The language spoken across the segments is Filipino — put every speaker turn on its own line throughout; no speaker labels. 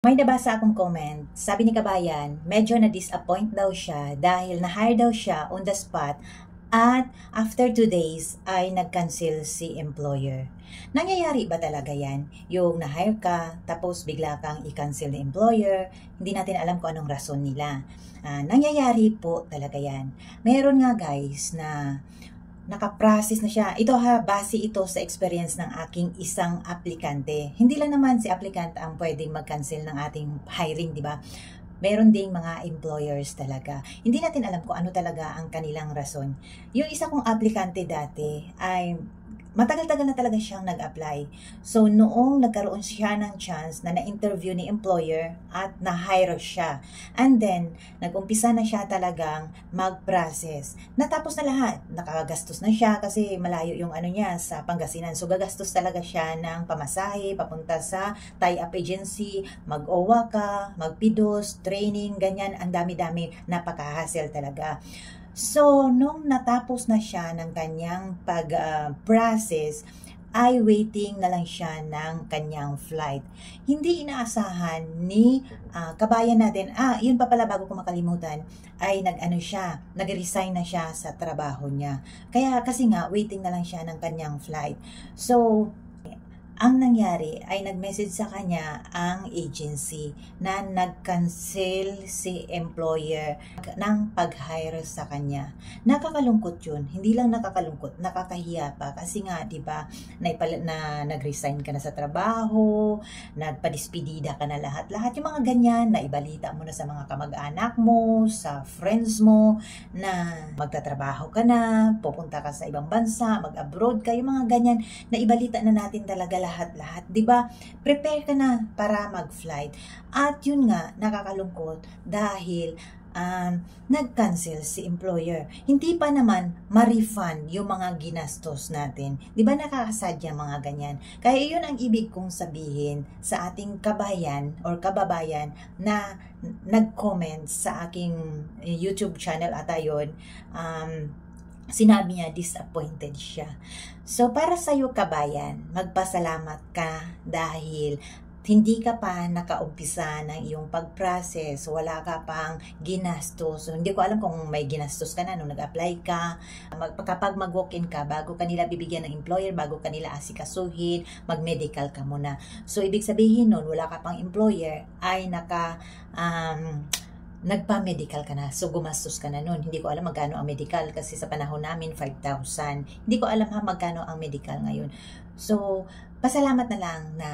May nabasa akong comment, sabi ni Kabayan, medyo na-disappoint daw siya dahil na-hire daw siya on the spot at after 2 days ay nag-cancel si employer. Nangyayari ba talaga yan? Yung na-hire ka, tapos bigla kang i-cancel ni employer, hindi natin alam kung anong rason nila. Nangyayari po talaga yan. Meron nga guys na nakaprocess na siya. Ito base ito sa experience ng aking isang aplikante. Hindi lang naman si applicant ang pwedeng mag-cancel ng ating hiring, di ba? Meron ding mga employers talaga. Hindi natin alam kung ano talaga ang kanilang rason. Yung isa kong aplikante dati ay matagal-tagal na talaga siyang nag-apply. So, noong nagkaroon siya ng chance na na-interview ni employer at na-hire siya. And then, nag-umpisa na siya talagang mag-process. Natapos na lahat. Nakagastos na siya kasi malayo yung ano niya sa Pangasinan. So, gagastos talaga siya ng pamasahe, papunta sa tie-up agency, mag-OWA ka, mag-PIDOS, training, ganyan. Ang dami-dami, napaka-hassle talaga. So, nung natapos na siya ng kanyang pag-process, ay waiting na lang siya ng kanyang flight. Hindi inaasahan ni kabayan natin, yun pa pala bago ko makalimutan, ay nag-resign na siya sa trabaho niya. Kaya kasi nga, waiting na lang siya ng kanyang flight. So, ang nangyari ay nag-message sa kanya ang agency na nag-cancel si employer ng pag-hire sa kanya. Nakakalungkot yun. Hindi lang nakakalungkot, nakakahiya pa. Kasi nga, di ba, nag-resign ka na sa trabaho, nagpadispedida ka na lahat-lahat. Yung mga ganyan, naibalita mo na sa mga kamag-anak mo, sa friends mo, na magtatrabaho ka na, pupunta ka sa ibang bansa, mag-abroad ka, yung mga ganyan, naibalita na natin talaga lahat-lahat, 'di ba? Prepare ka na para mag-flight. At yun nga, nakakalungkot dahil nag-cancel si employer. Hindi pa naman ma-refund yung mga ginastos natin. 'Di ba nakakasad yung mga ganyan? Kaya yun ang ibig kong sabihin sa ating kabayan or kababayan na nag-comment sa aking YouTube channel at ayon, sinabi niya disappointed siya. So para sa iyo kabayan, magpasalamat ka dahil hindi ka pa nakaumpisa ng iyong pag-process, wala ka pang ginastos. So, hindi ko alam kung may ginastos ka na nung nag-apply ka. Kapag mag-walk-in ka, bago kanila bibigyan ng employer, bago kanila asikasuhin, mag-medical ka muna. So, ibig sabihin nun, wala ka pang employer, ay nagpa-medical ka na. So, gumastos ka na nun. Hindi ko alam magkano ang medical kasi sa panahon namin, 5,000. Hindi ko alam magkano ang medical ngayon. So, pasalamat na lang na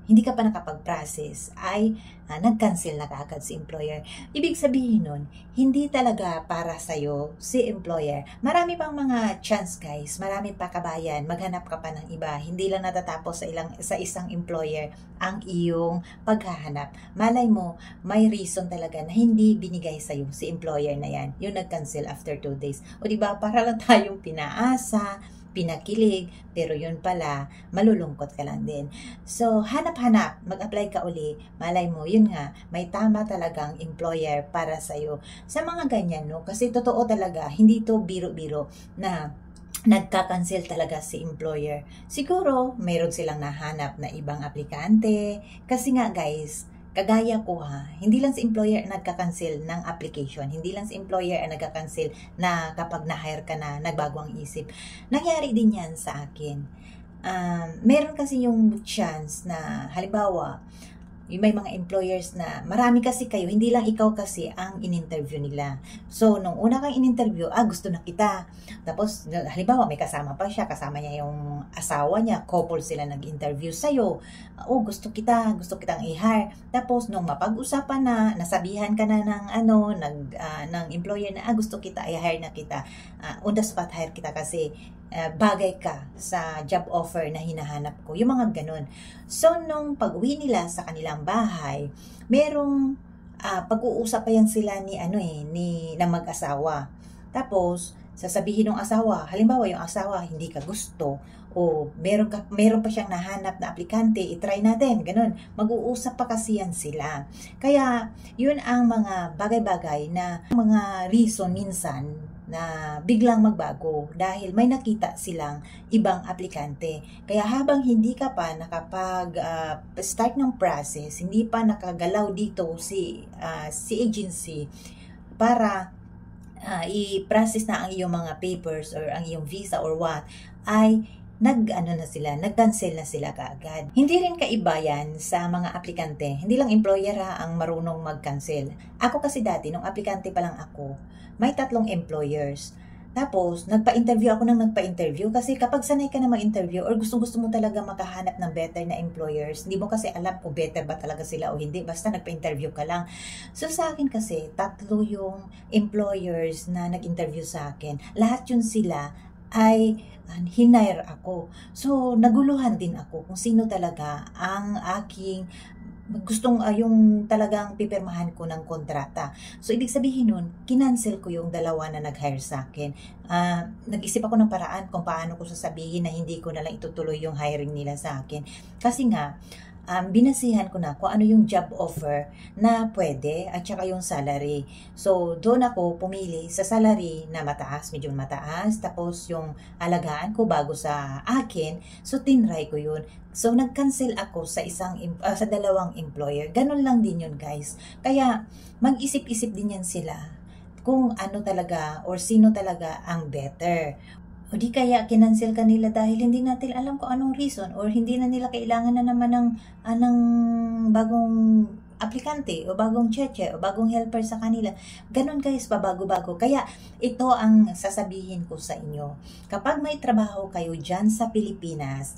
hindi ka pa nakapag-process ay nag-cancel na kaagad si employer. Ibig sabihin nun, hindi talaga para sa'yo si employer. Marami pang mga chance guys, marami pa kabayan, maghanap ka pa ng iba. Hindi lang natatapos sa isang employer ang iyong paghahanap. Malay mo, may reason talaga na hindi binigay sa'yo si employer na yan. Yung nag-cancel after 2 days. O diba, para lang tayong pinaasa, pinakilig, pero yun pala, malulungkot ka lang din. So, hanap-hanap, mag-apply ka uli, malay mo, yun nga, may tama talagang employer para sa'yo. Sa mga ganyan, no? Kasi totoo talaga, hindi to biro-biro na nagka-cancel talaga si employer. Siguro, mayroon silang nahanap na ibang aplikante. Kasi nga guys, kagaya ko hindi lang si employer ang nagka-cancel ng application. Hindi lang si employer ang nagka-cancel na kapag na-hire ka na, nagbago ang isip. Nangyari din yan sa akin. Meron kasi yung chance na, halimbawa, may mga employers na marami kasi kayo, hindi lang ikaw kasi ang in-interview nila. So, nung una kang in-interview, gusto na kita. Tapos, halimbawa, may kasama pa siya, kasama niya yung asawa niya, couple sila nag-interview sa'yo. Gusto kitang i-hire. Tapos, nung mapag-usapan na, nasabihan ka na ng employer na, gusto kita, i-hire na kita. On the spot hire kita kasi bagay ka sa job offer na hinahanap ko. Yung mga ganun. So, nung pag-uwi nila sa kanilang bahay, merong pag-uusap pa yan sila ng mag-asawa. Tapos, sasabihin ng asawa, halimbawa yung asawa hindi ka gusto, o meron pa siyang nahanap na aplikante, itry natin, ganun. Mag-uusap pa kasi yan sila. Kaya, yun ang mga bagay-bagay na mga reason minsan na biglang magbago dahil may nakita silang ibang aplikante. Kaya habang hindi ka pa nakapag-start ng process, hindi pa nakagalaw dito si agency para i-process na ang iyong mga papers or ang iyong visa or what, ay nag-cancel na sila kaagad. Hindi rin kaiba yan sa mga aplikante. Hindi lang employer ang marunong mag-cancel. Ako kasi dati, nung aplikante pa lang ako, may 3 employers. Tapos, nagpa-interview kasi kapag sanay ka na mag-interview or gusto mo talaga makahanap ng better na employers, hindi mo kasi alam kung better ba talaga sila o hindi, basta nagpa-interview ka lang. So, sa akin kasi, 3 yung employers na nag-interview sa akin. Lahat yun sila ay hinire ako. So, naguluhan din ako kung sino talaga ang aking gustong yung talagang pipirmahan ko ng kontrata. So, ibig sabihin nun, kinancel ko yung 2 na nag-hire sa akin. Nag-isip ako ng paraan kung paano ko sasabihin na hindi ko na lang itutuloy yung hiring nila sa akin. Kasi nga, binasihan ko na kung ano yung job offer na pwede at saka yung salary. So, doon ako pumili sa salary na mataas, medyo mataas, tapos yung alagaan ko bago sa akin, so tinry ko yun. So, nag-cancel ako sa 2 employer. Ganun lang din yun, guys. Kaya, mag-isip-isip din yan sila kung ano talaga or sino talaga ang better. O di kaya kinancel ka nila dahil hindi natin alam kung anong reason or hindi na nila kailangan na naman ng bagong aplikante o bagong cheche o bagong helper sa kanila. Ganon guys, pabago-bago. Kaya ito ang sasabihin ko sa inyo. Kapag may trabaho kayo dyan sa Pilipinas,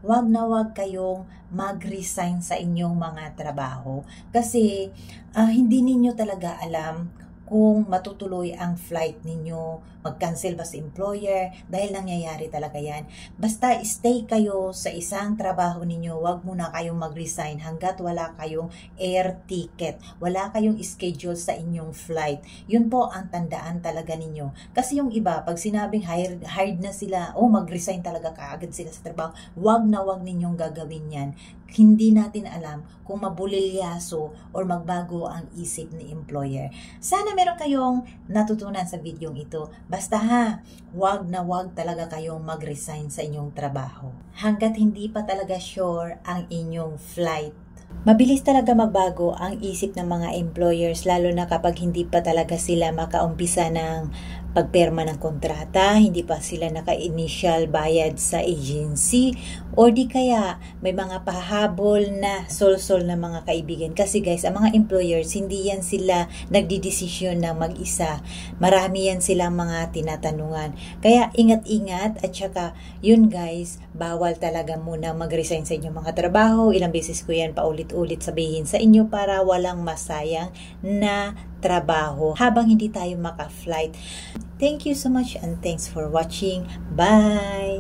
wag na wag kayong mag-resign sa inyong mga trabaho. Kasi hindi ninyo talaga alam kung matutuloy ang flight ninyo, mag-cancel ba si employer, dahil nangyayari talaga yan. Basta stay kayo sa isang trabaho ninyo, wag muna kayong mag-resign hanggat wala kayong air ticket, wala kayong schedule sa inyong flight. Yun po ang tandaan talaga ninyo. Kasi yung iba, pag sinabing hired na sila, mag-resign talaga kaagad sila sa trabaho, wag na wag ninyong gagawin yan. Hindi natin alam kung mabulilyaso or magbago ang isip ni employer. Sana meron kayong natutunan sa videong ito. Basta wag na wag talaga kayong mag-resign sa inyong trabaho. Hanggat hindi pa talaga sure ang inyong flight. Mabilis talaga magbago ang isip ng mga employers, lalo na kapag hindi pa talaga sila makaumpisa ng pagperma ng kontrata, hindi pa sila naka-initial bayad sa agency, o di kaya may mga pahabol na sol-sol na mga kaibigan. Kasi guys, ang mga employers, hindi yan sila nagdidesisyon na mag-isa. Marami yan silang mga tinatanungan. Kaya ingat-ingat at saka yun guys, bawal talaga muna mag-resign sa inyong mga trabaho. Ilang beses ko yan paulit-ulit sabihin sa inyo para walang masayang na trabaho habang hindi tayo maka-flight. Thank you so much and thanks for watching. Bye!